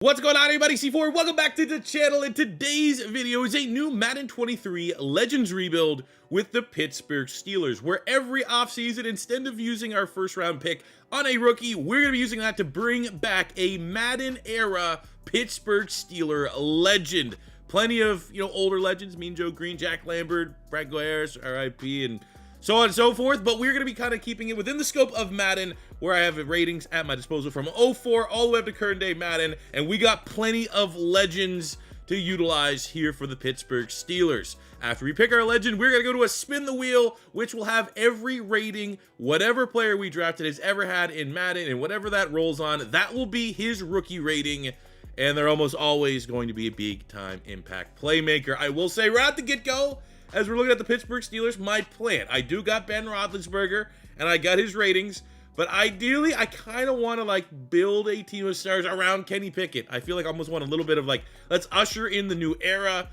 What's going on, everybody? C4, welcome back to the channel. And today's video is a new Madden 23 Legends rebuild with the Pittsburgh Steelers, where every offseason, instead of using our first round pick on a rookie, we're going to be using that to bring back a Madden era Pittsburgh Steeler legend. Plenty of, older legends, Mean Joe Green, Jack Lambert, Franco Harris, RIP, and so on and so forth, but we're going to be kind of keeping it within the scope of Madden, where I have ratings at my disposal from 04 all the way up to current day Madden, and we got plenty of legends to utilize here for the Pittsburgh Steelers. After we pick our legend, we're going to go to a spin the wheel, which will have every rating whatever player we drafted has ever had in Madden, and whatever that rolls on, that will be his rookie rating, and they're almost always going to be a big-time impact playmaker. I will say right at the get-go, as we're looking at the Pittsburgh Steelers, my plan, I do got Ben Roethlisberger, and I got his ratings, but ideally, I kind of want to, build a team of stars around Kenny Pickett. I feel like I almost want a little bit of, let's usher in the new era.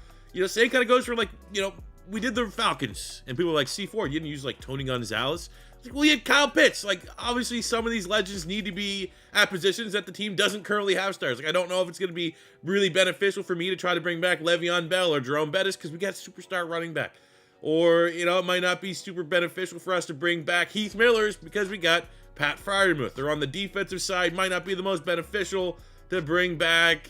Same kind of goes for, we did the Falcons, and people were like, C4, you didn't use, Tony Gonzalez? We had Kyle Pitts. Obviously, some of these legends need to be at positions that the team doesn't currently have stars. I don't know if it's going to be really beneficial for me to try to bring back Le'Veon Bell or Jerome Bettis because we got superstar running back. Or, it might not be super beneficial for us to bring back Heath Millers because we got Pat Freiermuth. Or on the defensive side, might not be the most beneficial to bring back,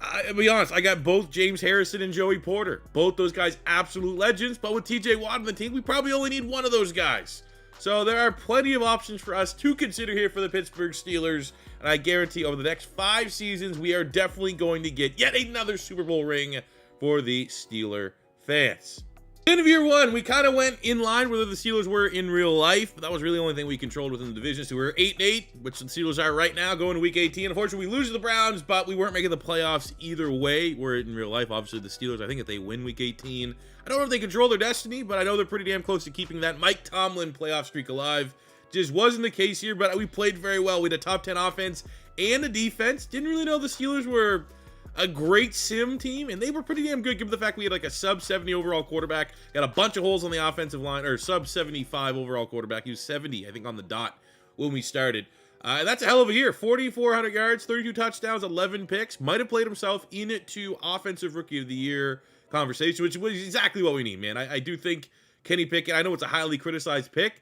I'll be honest, I got both James Harrison and Joey Porter. Both those guys absolute legends, but with TJ Watt on the team, we probably only need one of those guys. So there are plenty of options for us to consider here for the Pittsburgh Steelers, and I guarantee over the next 5 seasons, we are definitely going to get yet another Super Bowl ring for the Steeler fans. End of year 1, we kind of went in line where the Steelers were in real life, but that was really the only thing we controlled within the division. So we were 8-8, which the Steelers are right now, going to week 18. Unfortunately, we lose to the Browns, but we weren't making the playoffs either way. We're in real life, obviously, the Steelers, I think if they win week 18, I don't know if they control their destiny, but I know they're pretty damn close to keeping that Mike Tomlin playoff streak alive. Just wasn't the case here, but we played very well. We had a top 10 offense and a defense. Didn't really know the Steelers were a great sim team, and they were pretty damn good given the fact we had a sub 70 overall quarterback, got a bunch of holes on the offensive line, or sub 75 overall quarterback. He was 70, I think, on the dot when we started. That's a hell of a year. 4,400 yards, 32 touchdowns, 11 picks. Might have played himself into offensive rookie of the year conversation, which was exactly what we need, man. I do think Kenny Pickett, I know it's a highly criticized pick,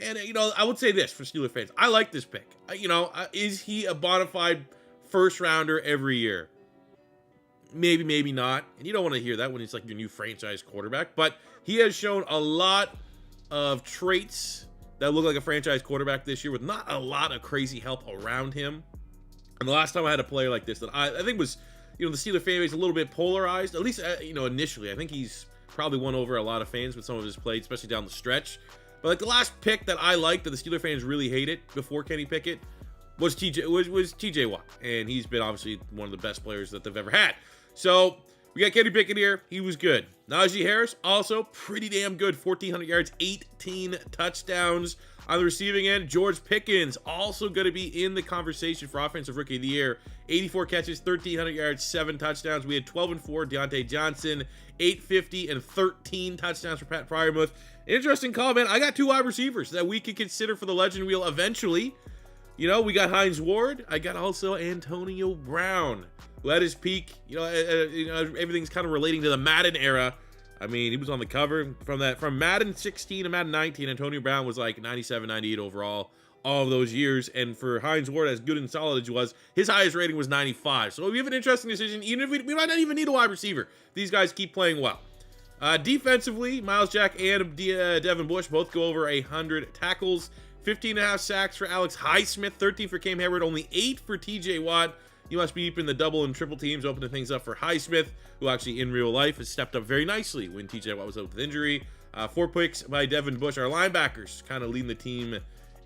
and I would say this for Steeler fans, I like this pick. Is he a bona fide first rounder every year? Maybe, maybe not. And you don't want to hear that when it's your new franchise quarterback. But he has shown a lot of traits that look like a franchise quarterback this year with not a lot of crazy help around him. And the last time I had a player like this that I think was, the Steeler fan base a little bit polarized, at least, initially. I think he's probably won over a lot of fans with some of his plays, especially down the stretch. But the last pick that I liked that the Steeler fans really hated before Kenny Pickett was TJ Watt. And he's been obviously one of the best players that they've ever had. So we got Kenny Pickett here. He was good. Najee Harris, also pretty damn good. 1,400 yards, 18 touchdowns. On the receiving end, George Pickens, also going to be in the conversation for Offensive Rookie of the Year. 84 catches, 1,300 yards, 7 touchdowns. We had 12 and 4. Deontay Johnson, 850 and 13 touchdowns for Pat Freiermuth. Interesting call, man. I got 2 wide receivers that we could consider for the Legend Wheel eventually. We got Hines Ward. I got also Antonio Brown, who at his peak, everything's kind of relating to the Madden era. I mean, he was on the cover from Madden 16 to Madden 19. Antonio Brown was 97, 98 overall all of those years. And for Hines Ward, as good and solid as he was, his highest rating was 95. So we have an interesting decision, even if we might not even need a wide receiver. These guys keep playing well. Defensively, Miles Jack and Devin Bush both go over 100 tackles. 15.5 sacks for Alex Highsmith, 13 for Cam Hayward, only 8 for TJ Watt. You must be keeping the double and triple teams, opening things up for Highsmith, who actually in real life has stepped up very nicely when TJ Watt was out with injury. 4 picks by Devin Bush. Our linebackers kind of leading the team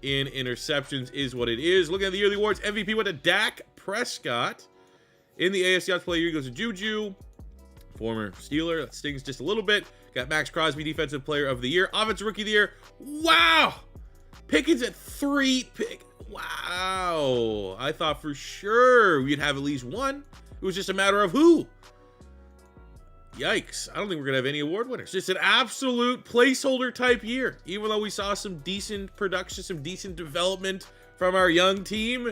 in interceptions is what it is. Looking at the yearly awards, MVP went to Dak Prescott. In the AFC Offensive Player of the Year goes to Juju, former Steeler. That stings just a little bit. Got Max Crosby, Defensive Player of the Year. Offensive Rookie of the Year. Wow! Pickens at 3 pick. Wow. I thought for sure we'd have at least one. It was just a matter of who. Yikes. I don't think we're going to have any award winners. Just an absolute placeholder type year. Even though we saw some decent production, some decent development from our young team,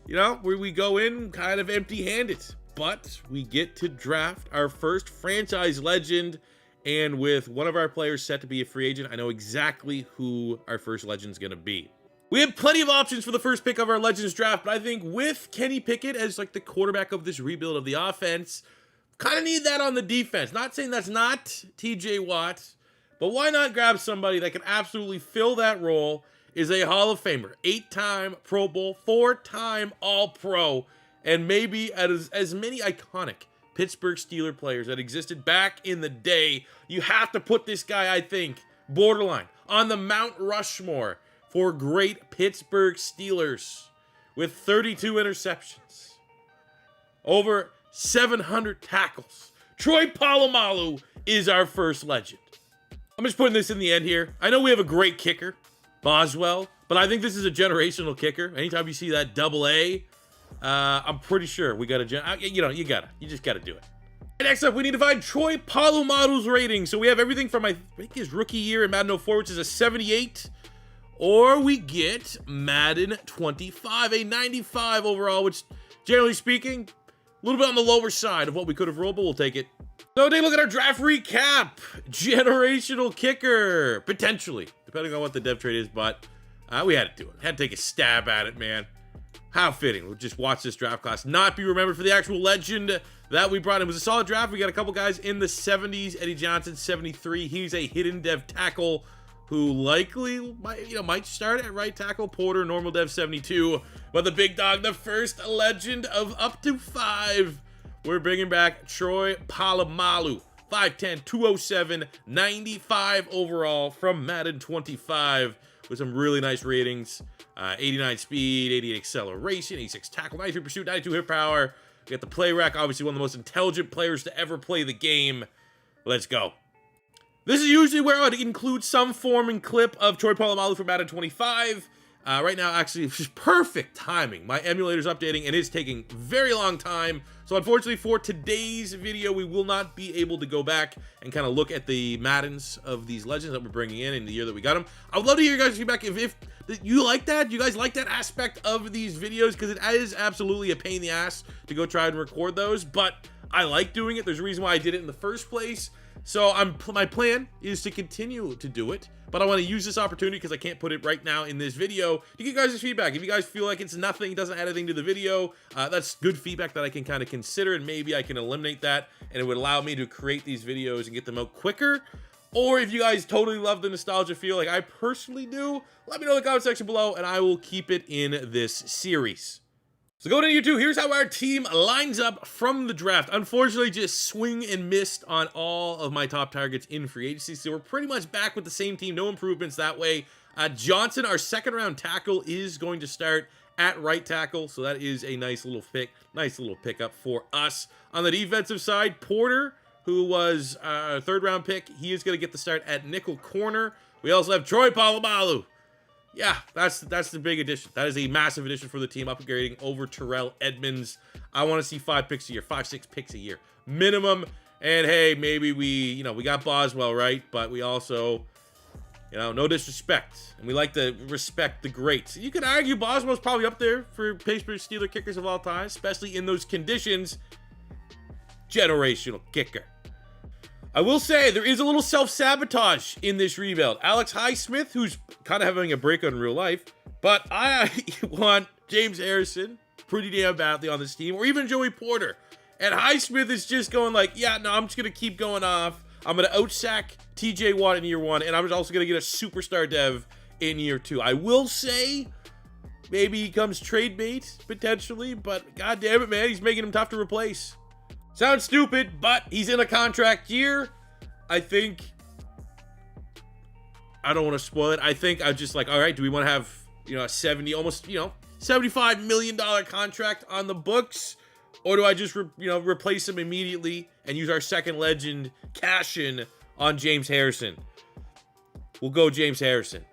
you know, where we go in kind of empty-handed. But we get to draft our first franchise legend, and with one of our players set to be a free agent, I know exactly who our first legend's going to be. We have plenty of options for the first pick of our Legends draft, but I think with Kenny Pickett as like the quarterback of this rebuild of the offense, kind of need that on the defense. Not saying that's not TJ Watt, but why not grab somebody that can absolutely fill that role, is a Hall of Famer, 8-time Pro Bowl, 4-time All-Pro, and maybe as many iconic Pittsburgh Steelers players that existed back in the day. You have to put this guy, I think, borderline on the Mount Rushmore for great Pittsburgh Steelers, with 32 interceptions, over 700 tackles. Troy Polamalu is our first legend. I'm just putting this in the end here. I know we have a great kicker, Boswell, but I think this is a generational kicker. Anytime you see that double A, I'm pretty sure we got to, you just got to do it. Next up, we need to find Troy Polamalu's rating. So we have everything from, I think, his rookie year in Madden 04, which is a 78, or we get Madden 25, a 95 overall, which, generally speaking, a little bit on the lower side of what we could have rolled, but we'll take it. So take a look at our draft recap. Generational kicker, potentially, depending on what the dev trade is, but we had to do it. Had to take a stab at it, man. How fitting. We'll just watch this draft class not be remembered for the actual legend that we brought in. It was a solid draft. We got a couple guys in the 70s. Eddie Johnson, 73. He's a hidden dev tackle who likely might start at right tackle. Porter, normal dev, 72. But the big dog, the first legend of up to 5, we're bringing back Troy Polamalu. 5'10", 207, 95 overall from Madden 25 with some really nice ratings. 89 speed, 88 acceleration, 86 tackle, 93 pursuit, 92 hit power. We got the play rack, obviously one of the most intelligent players to ever play the game. Let's go. This is usually where I would include some form and clip of Troy Polamalu from Madden 25. Right now, actually, it's just perfect timing. My emulator's updating, and it's taking a very long time. So unfortunately for today's video, we will not be able to go back and kind of look at the Maddens of these legends that we're bringing in the year that we got them. I would love to hear your guys' feedback if you like that. You guys like that aspect of these videos? Because it is absolutely a pain in the ass to go try and record those, but I like doing it. There's a reason why I did it in the first place. So my plan is to continue to do it, but I want to use this opportunity because I can't put it right now in this video to get guys' feedback. If you guys feel like it's nothing, it doesn't add anything to the video, that's good feedback that I can kind of consider, and maybe I can eliminate that, and it would allow me to create these videos and get them out quicker. Or if you guys totally love the nostalgia feel like I personally do, let me know in the comment section below, and I will keep it in this series. So going into year 2, here's how our team lines up from the draft. Unfortunately, just swing and missed on all of my top targets in free agency. So we're pretty much back with the same team. No improvements that way. Johnson, our second round tackle, is going to start at right tackle. So that is a nice little pickup for us. On the defensive side, Porter, who was a third round pick, he is going to get the start at nickel corner. We also have Troy Polamalu. Yeah, that's the big addition. That is a massive addition for the team, upgrading over Terrell Edmonds. I want to see 5 picks a year, 5-6 picks a year minimum. And hey, maybe we got Boswell, right? But we also, no disrespect, and we like to respect the greats. You could argue Boswell's probably up there for Pittsburgh Steelers kickers of all time, especially in those conditions. Generational kicker. I will say there is a little self-sabotage in this rebuild. Alex Highsmith, who's kind of having a breakout in real life, but I want James Harrison pretty damn badly on this team, or even Joey Porter. And Highsmith is just going like, yeah, no, I'm just going to keep going off. I'm going to outsack TJ Watt in year 1, and I'm also going to get a superstar dev in year 2. I will say maybe he comes trade bait, potentially, but god damn it, man, he's making him tough to replace. Sounds stupid, but he's in a contract year. I think, I don't want to spoil it. I think I'm just like, all right, do we want to have, a 70, almost, $75 million contract on the books? Or do I just, replace him immediately and use our second legend cash in on James Harrison? We'll go James Harrison.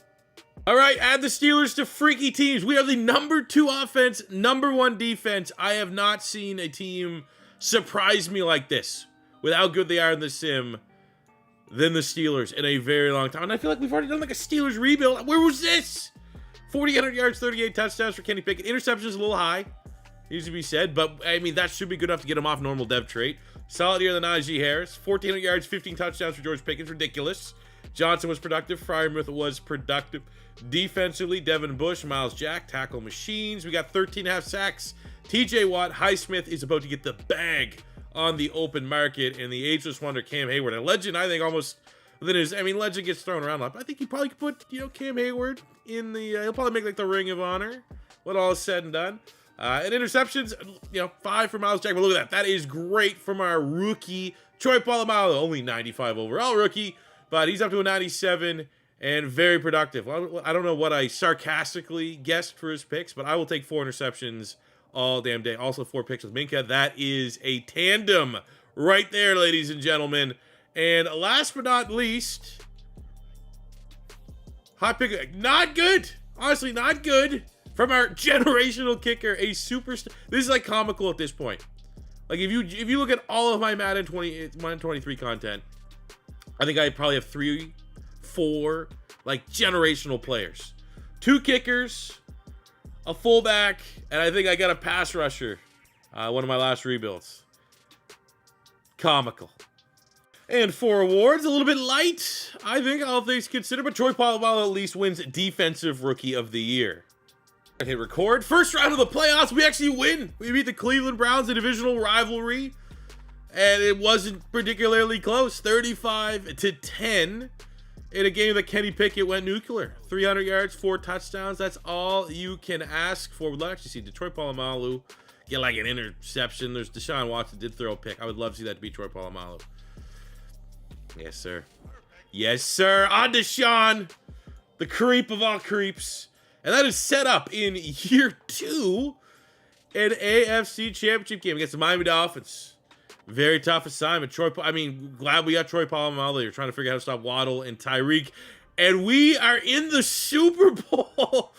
All right, add the Steelers to freaky teams. We are the number 2 offense, number 1 defense. I have not seen a team surprise me like this with how good they are in the sim than the Steelers in a very long time. And I feel like we've already done like a Steelers rebuild. Where was this? 4,800 yards, 38 touchdowns for Kenny Pickett. Interceptions a little high. needs to be said. But, I mean, that should be good enough to get him off normal dev trait. Solid year in the Najee Harris. 1,400 yards, 15 touchdowns for George Pickens. Ridiculous. Johnson was productive. Freiermuth was productive. Defensively, Devin Bush, Miles Jack, tackle machines. We got 13.5 sacks. TJ Watt, Highsmith is about to get the bag on the open market. And the ageless wonder, Cam Hayward. A legend, I think, almost within his, I mean, legend gets thrown around a lot. But I think he probably could put, you know, Cam Hayward in the, he'll probably make like the Ring of Honor when all is said and done. And interceptions, you know, 5 for Miles Jack. But look at that. That is great from our rookie, Troy Polamalu. Only 95 overall rookie, but he's up to a 97 and very productive. I don't know what I sarcastically guessed for his picks, but I will take 4 interceptions all damn day. Also 4 picks with Minka. That is a tandem right there, ladies and gentlemen. And last but not least, hot pick. Not good. Honestly, not good. From our generational kicker, a superstar. This is like comical at this point. Like if you look at all of my Madden 23 content, I think I probably have 3, 4 like generational players. 2 kickers, a fullback, and I think I got a pass rusher. One of my last rebuilds. Comical. And 4 awards, a little bit light, I think, all things considered, but Troy Polamalu at least wins Defensive Rookie of the Year. I hit record. First round of the playoffs, we actually win. We beat the Cleveland Browns, a divisional rivalry, and it wasn't particularly close. 35-10 in a game that Kenny Pickett went nuclear. 300 yards, 4 touchdowns. That's all you can ask for. We'd love to actually see Detroit Polamalu get like an interception. There's Deshaun Watson did throw a pick. I would love to see that to be Troy Polamalu. Yes, sir. Yes, sir. On Deshaun, the creep of all creeps. And that is set up in year 2, an AFC Championship game against the Miami Dolphins. Very tough assignment. Glad we got Troy Polamalu. You're trying to figure out how to stop Waddle and Tyreek. And we are in the Super Bowl.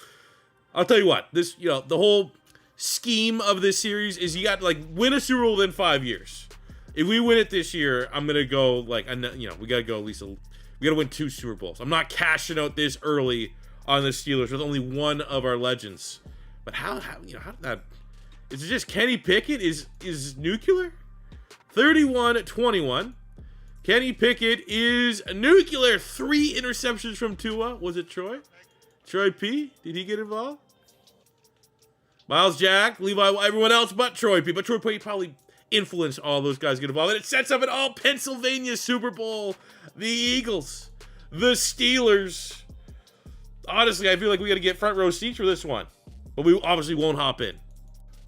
I'll tell you what, this, you know, the whole scheme of this series is you got to, like, win a Super Bowl within 5 years. If we win it this year, I'm going to go, like, you know, we got to go at least, we got to win 2 Super Bowls. I'm not cashing out this early on the Steelers with only one of our legends. But how did that, is it just Kenny Pickett is nuclear? 31-21. Kenny Pickett is nuclear. 3 interceptions from Tua. Was it Troy? Troy P? Did he get involved? Miles Jack, Levi, everyone else but Troy P. But Troy P probably influenced all those guys get involved. And it sets up an all Pennsylvania Super Bowl. The Eagles, the Steelers. Honestly, I feel like we got to get front row seats for this one. But we obviously won't hop in.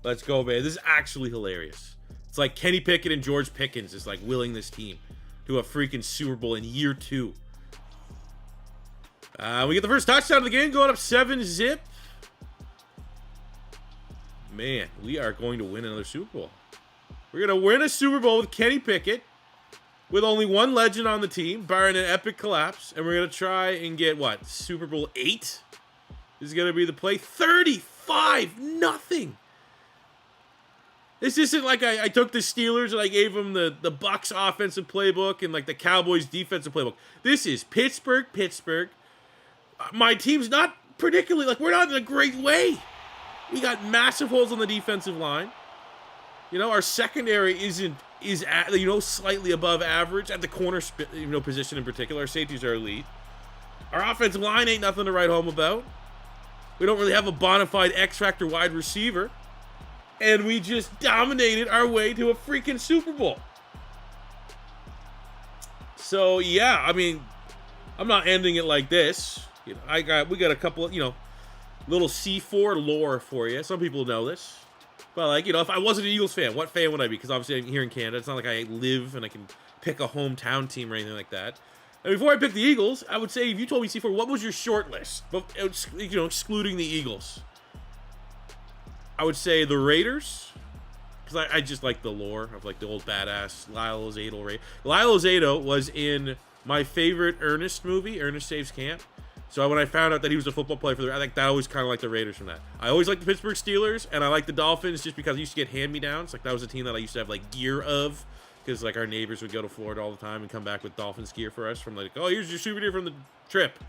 Let's go, man. This is actually hilarious. It's like Kenny Pickett and George Pickens is like willing this team to a freaking Super Bowl in year 2. We get the first touchdown of the game, going up 7-zip. Man, we are going to win another Super Bowl. We're going to win a Super Bowl with Kenny Pickett, with only one legend on the team, barring an epic collapse. And we're going to try and get, what, Super Bowl 8? This is going to be the play. 35-0. This isn't like I took the Steelers and I gave them the Bucks offensive playbook and like the Cowboys defensive playbook. This is Pittsburgh. My team's not particularly, like, we're not in a great way. We got massive holes on the defensive line. You know, our secondary is slightly above average at the corner position in particular. Our safeties are elite. Our offensive line ain't nothing to write home about. We don't really have a bona fide X-Factor wide receiver. And we just dominated our way to a freaking Super Bowl. So, yeah, I mean, I'm not ending it like this. You know, we got a couple of, you know, little C4 lore for you. Some people know this. But, like, you know, if I wasn't an Eagles fan, what fan would I be? Because obviously I'm here in Canada. It's not like I live and I can pick a hometown team or anything like that. And before I pick the Eagles, I would say if you told me C4, what was your short list? But, you know, excluding the Eagles. I would say the Raiders. Because I just like the lore of, like, the old badass Lyle Lozado. Lyle Lozado was in my favorite Ernest movie, Ernest Saves Camp. So when I found out that he was a football player for the, I think that always kind of like the Raiders from that. I always liked the Pittsburgh Steelers, and I like the Dolphins just because I used to get hand-me-downs. Like, that was a team that I used to have, like, gear of. Because, like, our neighbors would go to Florida all the time and come back with Dolphins gear for us from, like, oh, here's your souvenir from the trip.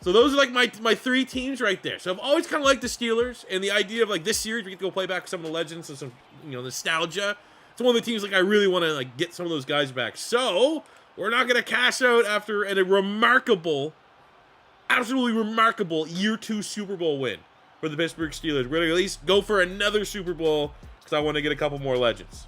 So those are like my three teams right there. So I've always kind of liked the Steelers, and the idea of like this series we get to go play back with some of the legends and some nostalgia. It's one of the teams like I really want to like get some of those guys back. So we're not gonna cash out after a remarkable, absolutely remarkable year 2 Super Bowl win for the Pittsburgh Steelers. We're gonna at least go for another Super Bowl because I want to get a couple more legends.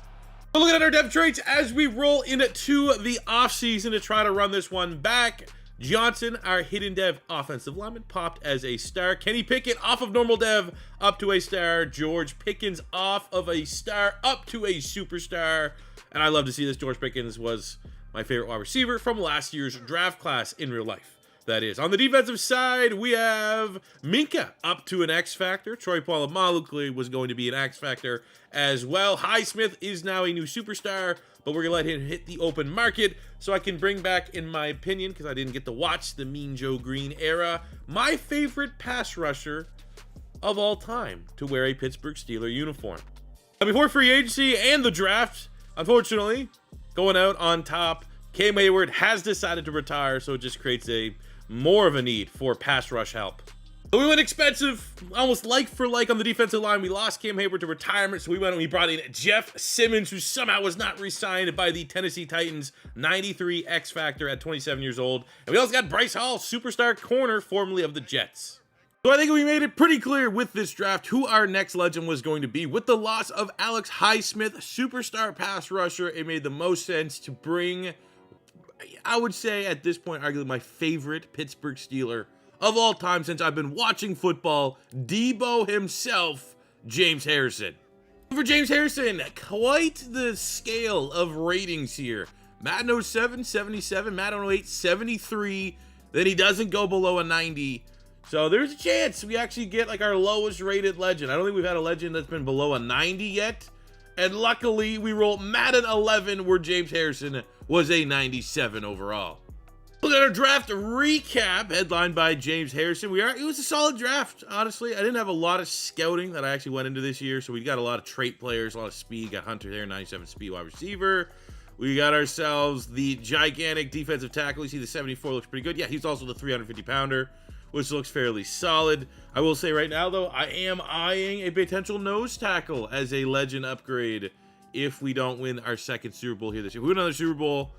So looking at our depth traits as we roll into the offseason to try to run this one back. Johnson, our hidden dev offensive lineman, popped as a star. Kenny Pickett off of normal dev up to a star. George Pickens off of a star up to a superstar. And I love to see this. George Pickens was my favorite wide receiver from last year's draft class in real life. That is. On the defensive side, we have Minka up to an X Factor. Troy Polamalu clearly was going to be an X Factor as well. Highsmith is now a new superstar, but we're going to let him hit the open market so I can bring back, in my opinion, because I didn't get to watch the Mean Joe Green era, my favorite pass rusher of all time to wear a Pittsburgh Steelers uniform. Now, before free agency and the draft, unfortunately, going out on top, Cam Hayward has decided to retire, so it just creates more of a need for pass rush help. So we went expensive, almost like for like on the defensive line. We lost Cam Hayward to retirement, so we went and we brought in Jeff Simmons, who somehow was not re-signed by the Tennessee Titans, 93 X Factor at 27 years old. And we also got Bryce Hall, superstar corner, formerly of the Jets. So I think we made it pretty clear with this draft who our next legend was going to be. With the loss of Alex Highsmith, superstar pass rusher, it made the most sense to bring, I would say at this point, arguably my favorite Pittsburgh Steeler of all time since I've been watching football, Debo himself, James Harrison. For James Harrison, quite the scale of ratings here. Madden 07, 77, Madden 08, 73. Then he doesn't go below a 90. So there's a chance we actually get like our lowest rated legend. I don't think we've had a legend that's been below a 90 yet. And luckily, we roll Madden 11 where James Harrison was a 97 overall. Look at our draft recap, headlined by James Harrison. It was a solid draft, honestly. I didn't have a lot of scouting that I actually went into this year, so we got a lot of trait players, a lot of speed. Got Hunter there, 97 speed wide receiver. We got ourselves the gigantic defensive tackle. You see the 74 looks pretty good. Yeah, he's also the 350-pounder, which looks fairly solid. I will say right now, though, I am eyeing a potential nose tackle as a legend upgrade if we don't win our second Super Bowl here this year. If we win another Super Bowl,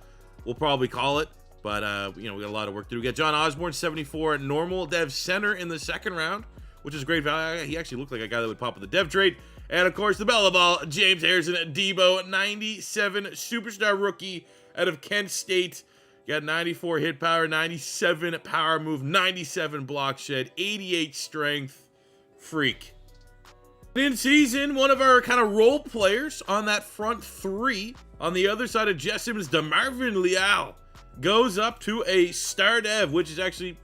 we'll probably call it. But, we got a lot of work to do. We got John Osborne, 74, normal dev center in the second round, which is great value. He actually looked like a guy that would pop with the dev trade. And, of course, the bell of ball, James Harrison, Debo, 97 superstar rookie out of Kent State. Got 94 hit power, 97 power move, 97 block shed, 88 strength. Freak. In season, one of our kind of role players on that front three. On the other side of Jess Simmons, DeMarvin Leal goes up to a star dev, which is actually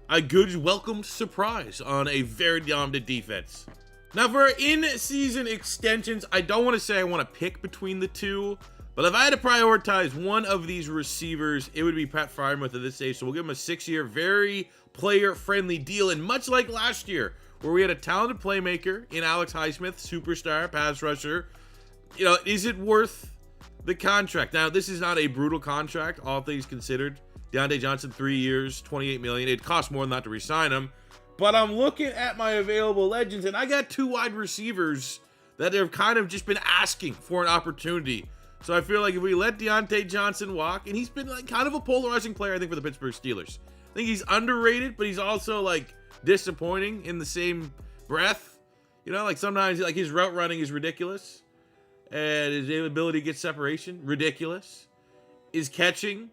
a good welcome surprise on a very dominant defense. Now for our in-season extensions, I don't want to say I want to pick between the two, but if I had to prioritize one of these receivers, it would be Pat Freiermuth at this stage. So we'll give him a 6-year, very player-friendly deal. And much like last year, where we had a talented playmaker in Alex Highsmith, superstar pass rusher, is it worth the contract? Now, this is not a brutal contract, all things considered. Deontay Johnson, 3 years, $28 million. It costs more than that to re-sign him. But I'm looking at my available legends, and I got 2 wide receivers that have kind of just been asking for an opportunity. So I feel like if we let Deontay Johnson walk, and he's been like kind of a polarizing player, I think, for the Pittsburgh Steelers. I think he's underrated, but he's also like disappointing in the same breath. Like sometimes like his route running is ridiculous. And his ability to get separation, ridiculous. His catching,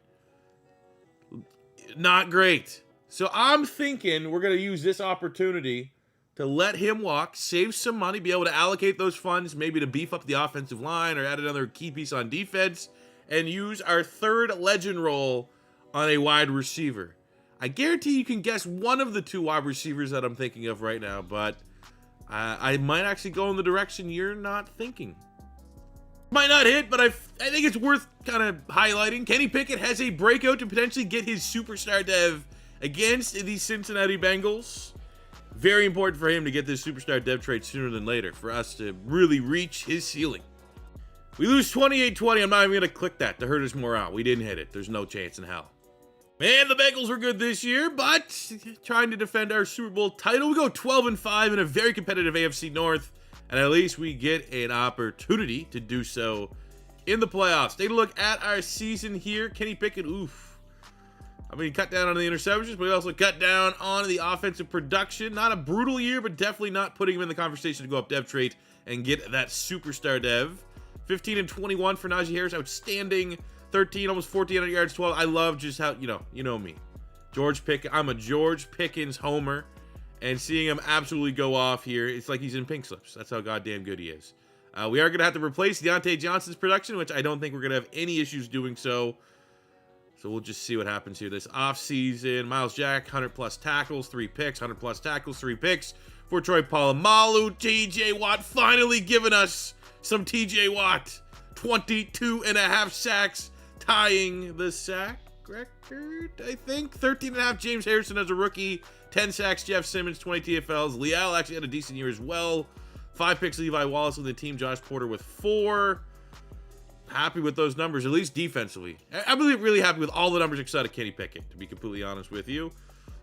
not great. So I'm thinking we're going to use this opportunity to let him walk, save some money, be able to allocate those funds, maybe to beef up the offensive line or add another key piece on defense, and use our third legend role on a wide receiver. I guarantee you can guess one of the 2 wide receivers that I'm thinking of right now, but I might actually go in the direction you're not thinking. Might not hit, but I think it's worth kind of highlighting. Kenny Pickett has a breakout to potentially get his superstar dev against the Cincinnati Bengals. Very important for him to get this superstar dev trade sooner than later for us to really reach his ceiling. We lose 28-20. I'm not even going to click that to hurt his morale. We didn't hit it. There's no chance in hell. Man, the Bengals were good this year, but trying to defend our Super Bowl title, we go 12-5 in a very competitive AFC North, and at least we get an opportunity to do so in the playoffs. Take a look at our season here. Kenny Pickett, oof. I mean, cut down on the interceptions, but he also cut down on the offensive production. Not a brutal year, but definitely not putting him in the conversation to go up dev trait and get that superstar dev. 15 and 21 for Najee Harris, outstanding. 13, almost 1,400 yards, 12. I love just how, you know me. I'm a George Pickens homer, and seeing him absolutely go off here, it's like he's in pink slips. That's how goddamn good he is. We are going to have to replace Deontay Johnson's production, which I don't think we're going to have any issues doing so. So we'll just see what happens here this offseason. Miles Jack, 100-plus tackles, 3 picks, 100-plus tackles, 3 picks for Troy Polamalu. T.J. Watt finally giving us some T.J. Watt. 22.5 sacks. Tying the sack record, I think. 13.5 James Harrison as a rookie. 10 sacks Jeff Simmons, 20 TFLs. Leal actually had a decent year as well. 5 picks Levi Wallace with the team. Josh Porter with 4. Happy with those numbers, at least defensively. I'm really happy with all the numbers except of Kenny Pickett, to be completely honest with you.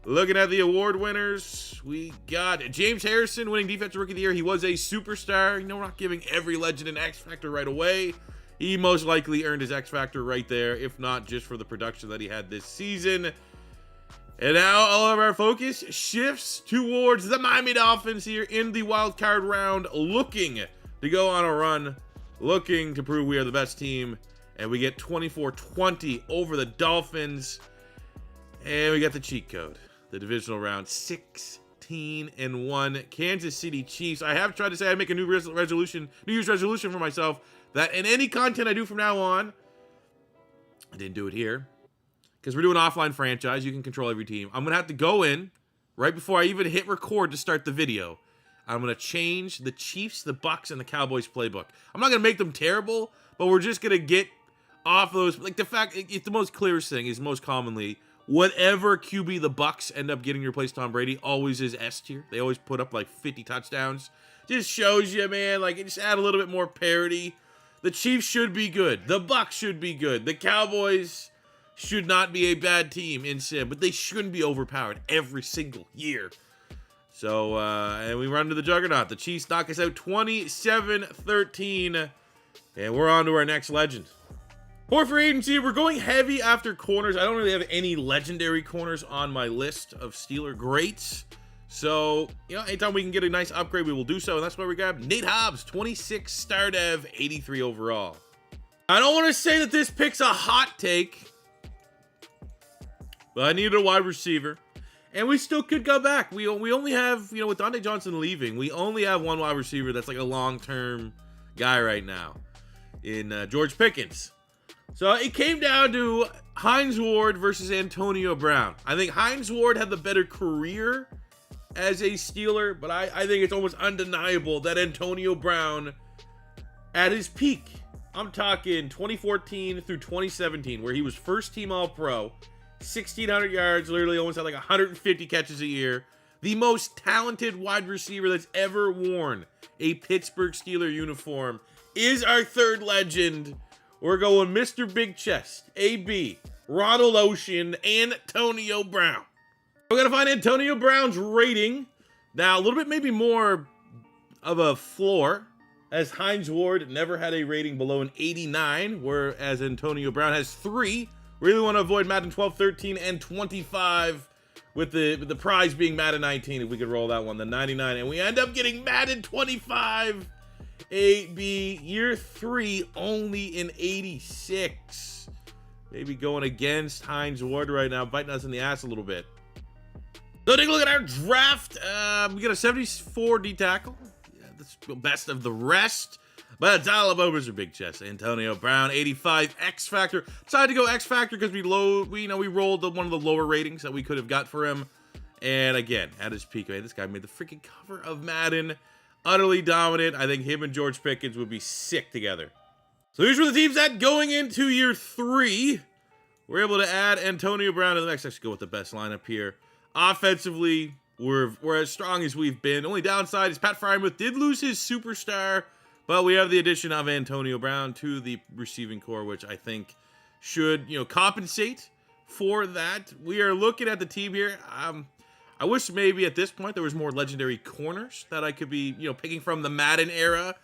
Looking at the award winners, we got James Harrison winning Defensive Rookie of the Year. He was a superstar. You know, we're not giving every legend an X Factor right away. He most likely earned his X Factor right there, if not just for the production that he had this season. And now all of our focus shifts towards the Miami Dolphins here in the wild card round, looking to go on a run, looking to prove we are the best team. And we get 24-20 over the Dolphins. And we got the cheat code, the divisional round, 16-1 Kansas City Chiefs. I have tried to say I make a New Year's resolution for myself, that in any content I do from now on, I didn't do it here, because we're doing offline franchise. You can control every team. I'm going to have to go in right before I even hit record to start the video. I'm going to change the Chiefs, the Bucks, and the Cowboys playbook. I'm not going to make them terrible, but we're just going to get off those. Like, the fact, it's the most clearest thing is most commonly, whatever QB the Bucks end up getting to replace Tom Brady always is S tier. They always put up like 50 touchdowns. Just shows you, man, like, just add a little bit more parity. The Chiefs should be good. The Bucks should be good. The Cowboys should not be a bad team in sim, but they shouldn't be overpowered every single year. So, and we run to the juggernaut. The Chiefs knock us out 27-13, and we're on to our next legend. For free agency, we're going heavy after corners. I don't really have any legendary corners on my list of Steeler greats. So, you know, anytime we can get a nice upgrade, we will do so. And that's why we grabbed Nate Hobbs, 26 star dev, 83 overall. I don't want to say that this pick's a hot take, but I needed a wide receiver. And we still could go back. We only have, you know, with Dante Johnson leaving, we only have one wide receiver that's like a long-term guy right now in George Pickens. So it came down to Hines Ward versus Antonio Brown. I think Hines Ward had the better career as a Steeler, but I think it's almost undeniable that Antonio Brown, at his peak, I'm talking 2014 through 2017, where he was first team All-Pro, 1,600 yards, literally almost had like 150 catches a year, the most talented wide receiver that's ever worn a Pittsburgh Steeler uniform, is our third legend. We're going Mr. Big Chest, AB, Ronald Ocean, Antonio Brown. We're going to find Antonio Brown's rating. Now, a little bit maybe more of a floor, as Hines Ward never had a rating below an 89, whereas Antonio Brown has 3. Really want to avoid Madden 12, 13, and 25, with the prize being Madden 19, if we could roll that one, the 99. And we end up getting Madden 25, AB, year 3, only in 86. Maybe going against Hines Ward right now, biting us in the ass a little bit. So take a look at our draft. We got a 74 D tackle. Yeah, that's the best of the rest. But it's all about Mr. Big Chest. Antonio Brown, 85 X Factor. Decided to go X Factor because we rolled one of the lower ratings that we could have got for him. And again, at his peak, man, this guy made the freaking cover of Madden. Utterly dominant. I think him and George Pickens would be sick together. So here's where the team's at going into year 3. We're able to add Antonio Brown to the next. Let's go with the best lineup here. Offensively, we're as strong as we've been. Only downside is Pat Freiermuth did lose his superstar, but we have the addition of Antonio Brown to the receiving core, which I think should, compensate for that. We are looking at the team here. I wish maybe at this point there was more legendary corners that I could be, picking from the Madden era.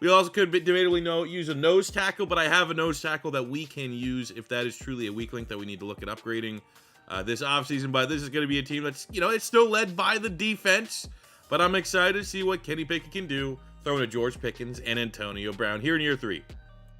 We also could debatably use a nose tackle, but I have a nose tackle that we can use if that is truly a weak link that we need to look at upgrading this offseason. But this is going to be a team that's, it's still led by the defense. But I'm excited to see what Kenny Pickett can do, throwing to George Pickens and Antonio Brown here in year 3.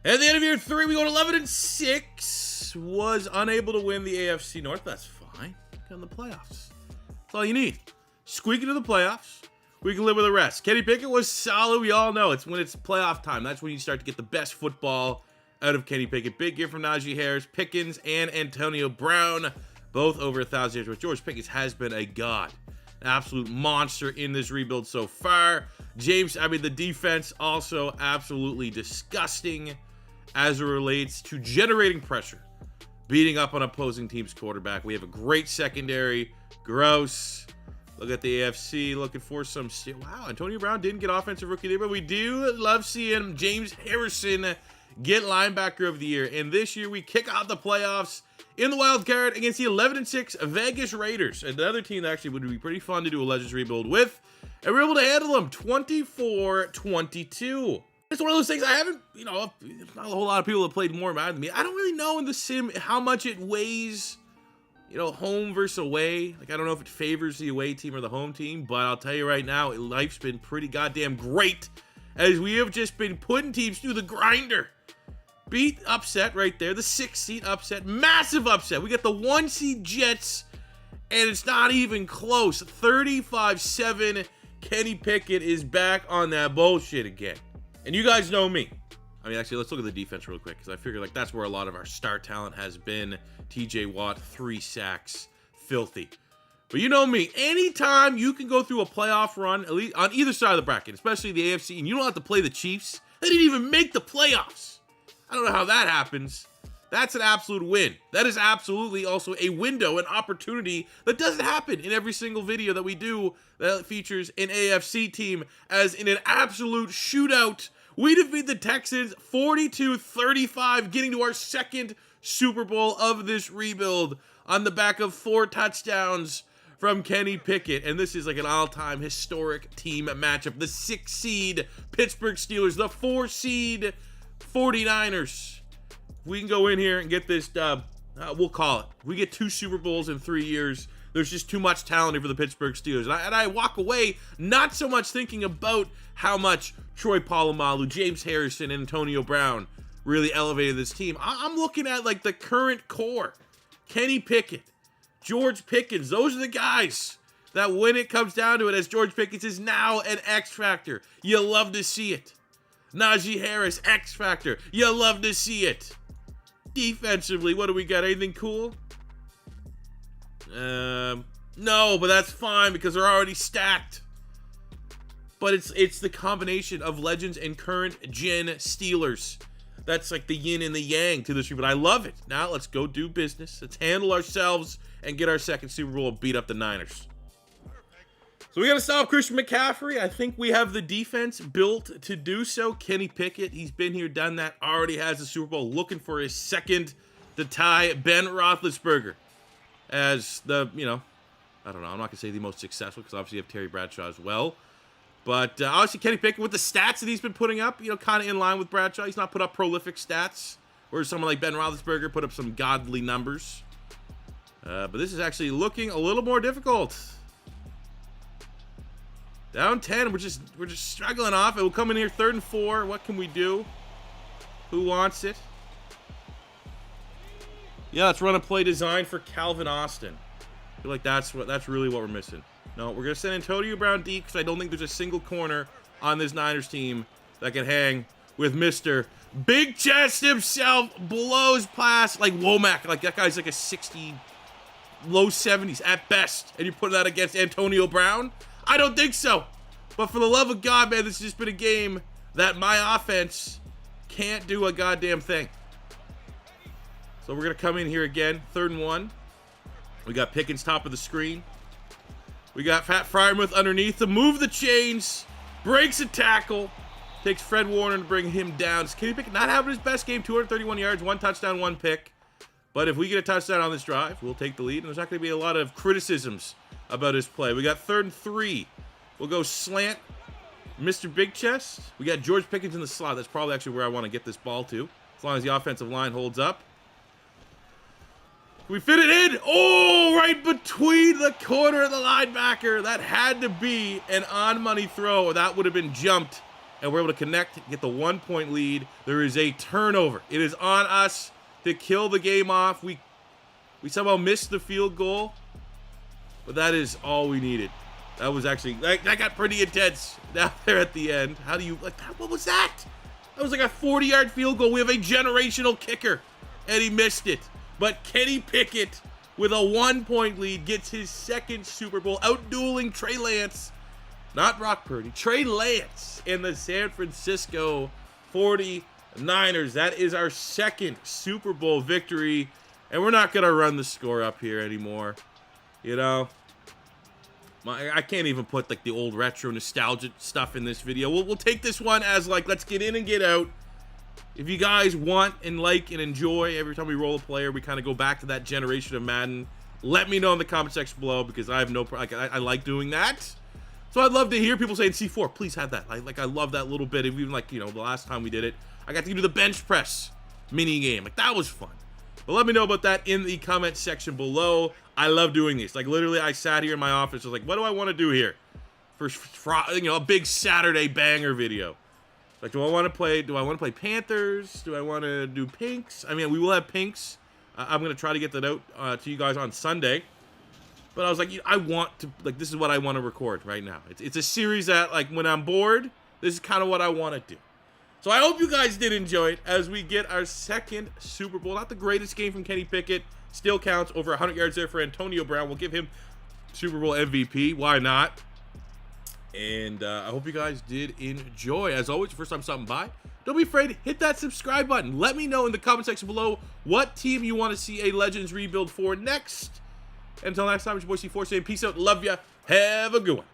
At the end of year 3, we go 11-6. Was unable to win the AFC North. That's fine. Got in the playoffs. That's all you need. Squeak into the playoffs. We can live with the rest. Kenny Pickett was solid. We all know it's when it's playoff time. That's when you start to get the best football out of Kenny Pickett. Big year from Najee Harris, Pickens, and Antonio Brown. Both over 1,000 yards. But George Pickens has been a god. An absolute monster in this rebuild so far. The defense also absolutely disgusting as it relates to generating pressure. Beating up on opposing team's quarterback. We have a great secondary. Gross. Look at the AFC, looking for some steal. Wow, Antonio Brown didn't get offensive rookie of the year, but we do love seeing James Harrison get linebacker of the year. And this year, we kick off the playoffs in the wild card against the 11-6 Vegas Raiders. Another team that actually would be pretty fun to do a Legends rebuild with. And we're able to handle them 24-22. It's one of those things I haven't, not a whole lot of people have played more Madden than me. I don't really know in the sim how much it weighs, home versus away. I don't know if it favors the away team or the home team, but I'll tell you right now, life's been pretty goddamn great as we have just been putting teams through the grinder. Beat upset right there, the 6-seed upset, massive upset. We got the 1-seed Jets, and it's not even close. 35-7, Kenny Pickett is back on that bullshit again. And you guys know me. Actually, let's look at the defense real quick, because I figure that's where a lot of our star talent has been. TJ Watt, 3 sacks, filthy. But you know me, anytime you can go through a playoff run, at least on either side of the bracket, especially the AFC, and you don't have to play the Chiefs, they didn't even make the playoffs. I don't know how that happens. That's an absolute win. That is absolutely also a window, an opportunity that doesn't happen in every single video that we do that features an AFC team, as in an absolute shootout. We defeat the Texans 42-35, getting to our second Super Bowl of this rebuild on the back of 4 touchdowns from Kenny Pickett. And this is like an all-time historic team matchup. The 6-seed Pittsburgh Steelers, the 4-seed 49ers. We can go in here and get this dub. We'll call it. We get 2 Super Bowls in 3 years. There's just too much talent here for the Pittsburgh Steelers. And I walk away not so much thinking about how much Troy Polamalu, James Harrison, and Antonio Brown really elevated this team. I'm looking at the current core. Kenny Pickett, George Pickens. Those are the guys that when it comes down to it, as George Pickens is now an X Factor. You love to see it. Najee Harris, X Factor. You love to see it. Defensively, what do we got? Anything cool? No, but that's fine because they're already stacked. But it's the combination of legends and current gen Steelers. That's like the yin and the yang to this reboot. I love it. Now let's go do business. Let's handle ourselves and get our second Super Bowl and beat up the Niners. So we got to stop Christian McCaffrey. I think we have the defense built to do so. Kenny Pickett, he's been here, done that, already has the Super Bowl, looking for his second to tie Ben Roethlisberger as the, I don't know, I'm not going to say the most successful because obviously you have Terry Bradshaw as well. But obviously Kenny Pickett with the stats that he's been putting up, kind of in line with Bradshaw. He's not put up prolific stats, whereas someone like Ben Roethlisberger put up some godly numbers. But this is actually looking a little more difficult. Down 10, we're just struggling off. It will come in here 3rd and 4. What can we do? Who wants it? Yeah, let's run a play design for Calvin Austin. I feel like that's really what we're missing. No, we're gonna send Antonio Brown deep because I don't think there's a single corner on this Niners team that can hang with Mr. Big Chest himself. Blows past like Womack. Like that guy's like a 60, low 70s at best, and you're putting that against Antonio Brown? I don't think so. But for the love of God, man, this has just been a game that my offense can't do a goddamn thing. So we're going to come in here again. 3rd and 1. We got Pickens top of the screen. We got Pat Fryermuth underneath to move the chains. Breaks a tackle. Takes Fred Warner to bring him down. Kenny Pickett not having his best game. 231 yards, 1 touchdown, 1 pick. But if we get a touchdown on this drive, we'll take the lead. And there's not going to be a lot of criticisms about his play. We got 3rd and 3. We'll go slant. Mr. Big Chest. We got George Pickens in the slot. That's probably actually where I want to get this ball to, as long as the offensive line holds up. We fit it in. Oh, right between the corner and the linebacker. That had to be an on-money throw, or that would have been jumped. And we're able to connect, get the 1-point lead. There is a turnover. It is on us to kill the game off. We somehow missed the field goal, but that is all we needed. That was actually, that got pretty intense down there at the end. How do you, like, what was that? That was like a 40-yard field goal. We have a generational kicker, and he missed it. But Kenny Pickett, with a 1-point lead, gets his 2nd Super Bowl, outdueling Trey Lance. Not Brock Purdy, Trey Lance in the San Francisco 49ers. That is our 2nd Super Bowl victory, and we're not going to run the score up here anymore. You know, I can't even put like the old retro nostalgia stuff in this video. We'll take this one as like, let's get in and get out. If you guys want and like and enjoy every time we roll a player, we kind of go back to that generation of Madden, let me know in the comment section below, because I have no, I like doing that. So I'd love to hear people saying C4, please have that. I love that little bit. Even like, you know, the last time we did it, I got to do the bench press mini game. Like, that was fun. But let me know about that in the comment section below. I love doing these. Like, literally, I sat here in my office. I was like, what do I want to do here for you know, a big Saturday banger video? Like, do I want to play Panthers? Do I want to do Pinks? I mean, we will have Pinks. I'm going to try to get that out to you guys on Sunday. But I was like, I want to, like, this is what I want to record right now. It's a series that, like, when I'm bored, this is kind of what I want to do. So I hope you guys did enjoy it as we get our 2nd Super Bowl. Not the greatest game from Kenny Pickett. Still counts. Over 100 yards there for Antonio Brown. We'll give him Super Bowl MVP. Why not? And I hope you guys did enjoy. As always, first time stopping by, don't be afraid to hit that subscribe button. Let me know in the comment section below what team you want to see a Legends rebuild for next. Until next time, it's your boy C4 saying peace out. Love ya. Have a good one.